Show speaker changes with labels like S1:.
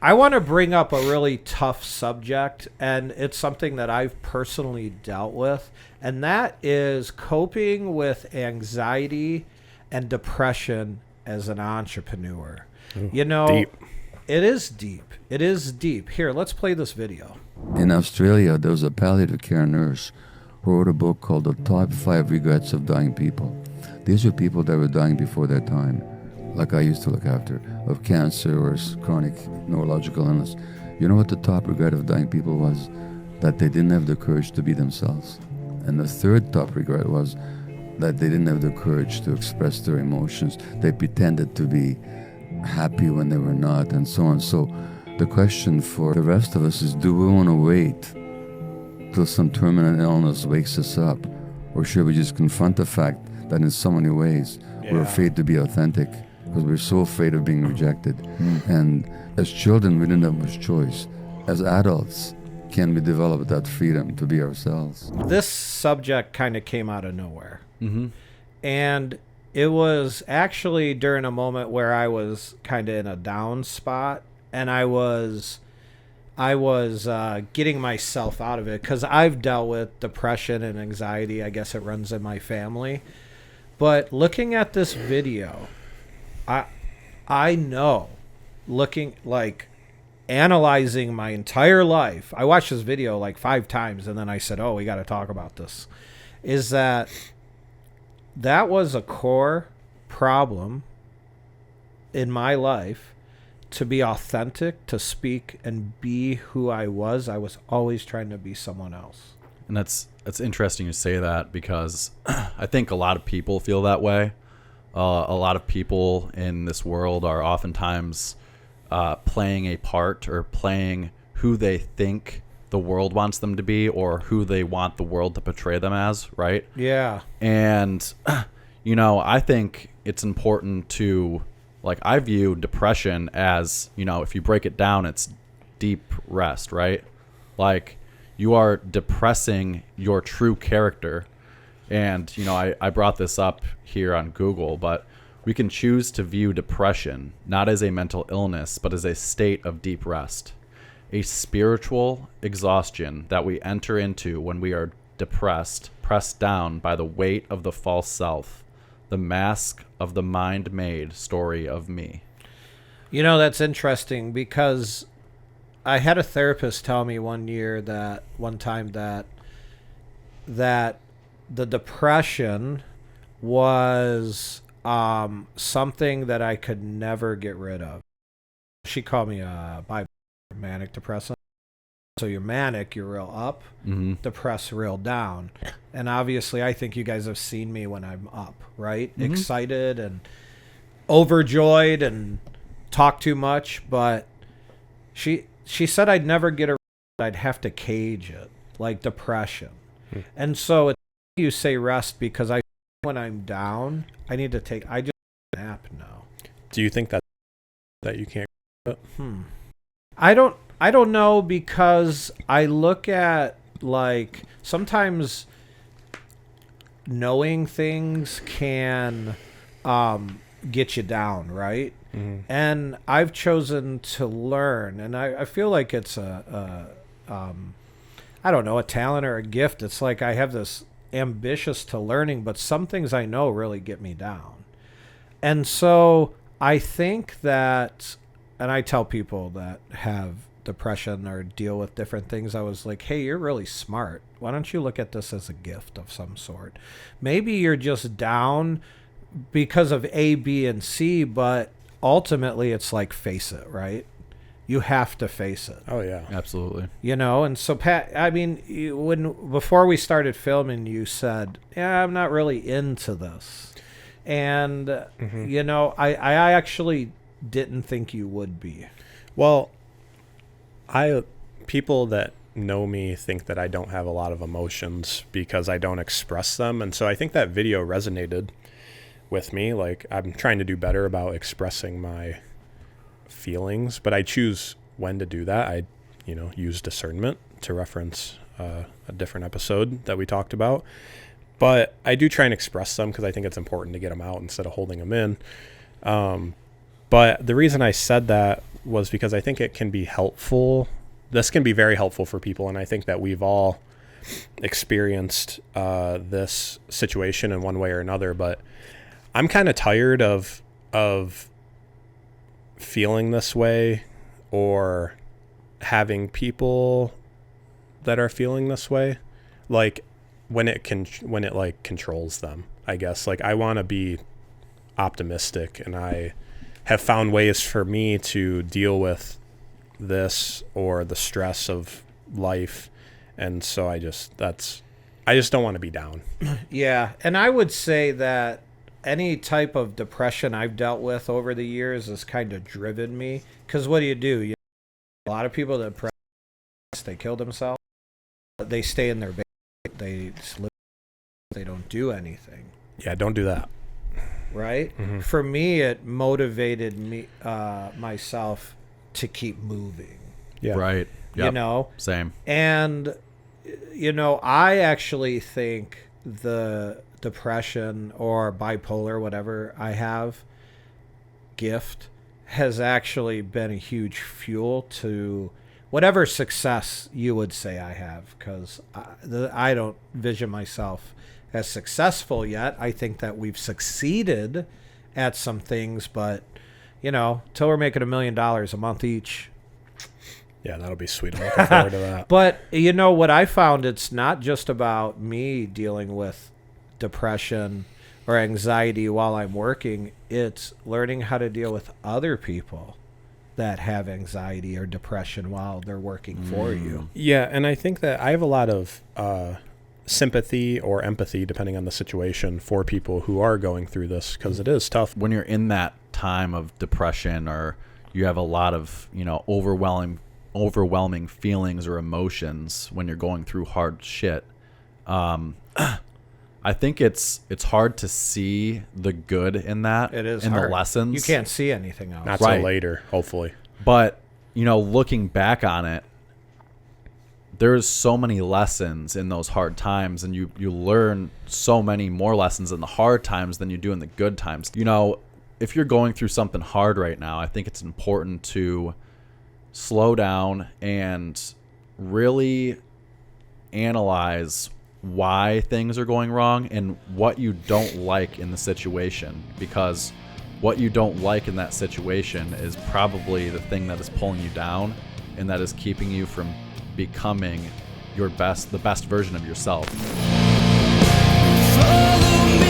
S1: I want to bring up a really tough subject, and it's something that I've personally dealt with, and that is coping with anxiety and depression as an entrepreneur.
S2: Ooh,
S1: You know,
S2: deep.
S1: it is deep. It is deep. Here, let's play this video.
S3: In Australia, there was a palliative care nurse who wrote a book called The Top 5 Regrets of Dying People. These were people that were dying before their time, like I used to look after, of cancer or chronic neurological illness. You know what the top regret of dying people was? That they didn't have the courage to be themselves. And the third top regret was that they didn't have the courage to express their emotions. They pretended to be happy when they were not, and so on. So the question for the rest of us is, do we want to wait till some terminal illness wakes us up? Or should we just confront the fact that in so many ways we're afraid to be authentic because we're so afraid of being rejected? And as children, we didn't have much choice. As adults, can we develop that freedom to be ourselves?
S1: This subject kind of came out of nowhere.
S2: Mm-hmm.
S1: And it was actually during a moment where I was kind of in a down spot, and I was getting myself out of it because I've dealt with depression and anxiety. I guess it runs in my family. But looking at this video, I know, looking like analyzing my entire life. I watched this video like 5 times, and then I said, "Oh, we got to talk about this." Is that was a core problem in my life, to be authentic, to speak and be who I was. I was always trying to be someone else.
S4: And that's interesting you say that, because I think a lot of people feel that way. A lot of people in this world are oftentimes playing a part, or playing who they think the world wants them to be, or who they want the world to portray them as, right?
S1: Yeah.
S4: And, you know, I think it's important to, like, I view depression as, you know, if you break it down, it's deep rest, right? Like, you are depressing your true character. And, you know, I brought this up here on Google, but we can choose to view depression not as a mental illness, but as a state of deep rest, a spiritual exhaustion that we enter into when we are depressed, pressed down by the weight of the false self, the mask of the mind-made story of me.
S1: You know, that's interesting, because I had a therapist tell me one time that the depression was something that I could never get rid of. She called me a bipolar manic depressive. So you're manic, you're real up, depressed, real down. And obviously, I think you guys have seen me when I'm up, right? Excited and overjoyed and talk too much. But she said I'd never get I'd have to cage it, like depression. And so you say rest, because when I'm down, I just nap now.
S2: Do you think that you can't?
S1: I don't know, because I look at, like, sometimes knowing things can get you down, right? And I've chosen to learn, and I feel like it's I don't know, a talent or a gift. It's like I have this ambitious to learning, but some things I know really get me down. And so I think that, and I tell people that have depression or deal with different things, I was like, hey, you're really smart. Why don't you look at this as a gift of some sort? Maybe you're just down because of A, B, and C, but ultimately it's like, face it, right? You have to face it.
S2: Oh, yeah.
S4: Absolutely.
S1: You know, and so, Pat, I mean, before we started filming, you said, yeah, I'm not really into this. And, you know, I actually didn't think you would be.
S2: Well, people that know me think that I don't have a lot of emotions because I don't express them. And so I think that video resonated with me. Like, I'm trying to do better about expressing my feelings, but I choose when to do that. I, use discernment, to reference a different episode that we talked about. But I do try and express them because I think it's important to get them out instead of holding them in. But the reason I said that was because I think it can be helpful. This can be very helpful for people, and I think that we've all experienced this situation in one way or another. But I'm kind of tired of feeling this way, or having people that are feeling this way, like when it like controls them, I guess. Like, I want to be optimistic, and I have found ways for me to deal with this or the stress of life. And so I just don't want to be down.
S1: Yeah. And I would say that any type of depression I've dealt with over the years has kind of driven me. Because what do? A lot of people that they kill themselves. They stay in their basement. They sleep. They don't do anything.
S2: Yeah, don't do that.
S1: Right? Mm-hmm. For me, it motivated me myself to keep moving.
S2: Yeah.
S4: Right. Yep.
S1: You know?
S4: Same.
S1: And, I actually think the depression or bipolar, whatever I have, gift, has actually been a huge fuel to whatever success you would say I have, because I don't vision myself as successful yet. I think that we've succeeded at some things, but, till we're making $1 million a month each.
S2: Yeah, that'll be sweet. I'm looking forward to that.
S1: But, what I found, it's not just about me dealing with depression or anxiety while I'm working. It's learning how to deal with other people that have anxiety or depression while they're working for you.
S2: Yeah, and I think that I have a lot of sympathy or empathy, depending on the situation, for people who are going through this, because it is tough.
S4: When you're in that time of depression, or you have a lot of, overwhelming feelings or emotions when you're going through hard shit, I think it's hard to see the good in that.
S1: It is
S4: in
S1: hard.
S4: The lessons.
S1: You can't see anything else.
S2: Not
S4: Right.
S2: till later, hopefully.
S4: But, looking back on it, there's so many lessons in those hard times, and you learn so many more lessons in the hard times than you do in the good times. If you're going through something hard right now, I think it's important to slow down and really analyze why things are going wrong and what you don't like in the situation, because what you don't like in that situation is probably the thing that is pulling you down and that is keeping you from becoming the best version of yourself.
S5: Follow me.